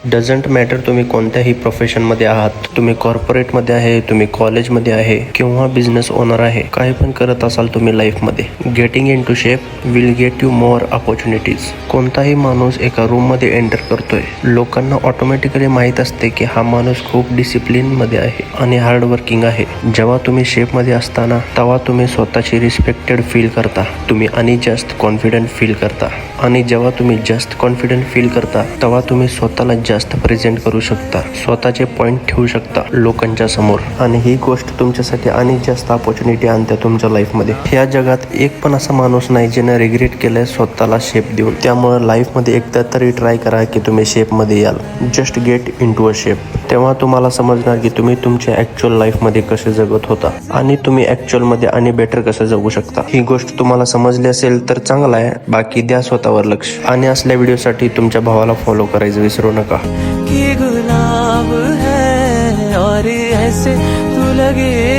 Doesn't matter तुम्ही कोणत्याही प्रोफेशनमध्ये आहात, तुम्ही कॉर्पोरेटमध्ये आहे, तुम्ही कॉलेजमध्ये आहे किंवा बिझनेस ओनर आहे, काही पण करत असाल तुम्ही लाईफमध्ये, getting into shape will get you more opportunities. कोणताही माणूस एका रूममध्ये एंटर करतोय, लोकांना ऑटोमॅटिकली माहीत असते की हा माणूस खूप डिसिप्लिनमध्ये आहे आणि हार्डवर्किंग आहे. जेव्हा तुम्ही शेपमध्ये असताना तेव्हा तुम्ही स्वतःची रिस्पेक्टेड फील करता, तुम्ही आणि जास्त कॉन्फिडंट फील करता. आणि जेव्हा तुम्ही जास्त कॉन्फिडंट फील करता तेव्हा तुम्ही स्वतःला जास्त प्रेझेंट करू शकता, स्वतःचे पॉईंट ठेवू शकता लोकांच्या समोर, आणि ही गोष्ट तुमच्यासाठी आणि जास्त अपॉर्च्युनिटी आणते तुमच्या लाईफमध्ये. ह्या जगात एक पण असा माणूस नाही ज्याने रिग्रेट केलंय स्वतःला शेप देऊन. त्यामुळे लाईफमध्ये एकदा तरी ट्राय करा की तुम्ही शेपमध्ये याल. Just get into a shape. तेव्हा तुम्हाला समजणार की तुम्ही तुमच्या ॲक्च्युअल लाईफमध्ये कसे जगत होता आणि तुम्ही ॲक्च्युअलमध्ये आणि बेटर कसं जगू शकता. ही गोष्ट तुम्हाला समजली असेल तर चांगला आहे, बाकी द्या स्वतःवर लक्ष. आणि असल्या व्हिडिओसाठी तुमच्या भावाला फॉलो करायचं विसरू नका. कि गुलाब है और ऐसे तू लगे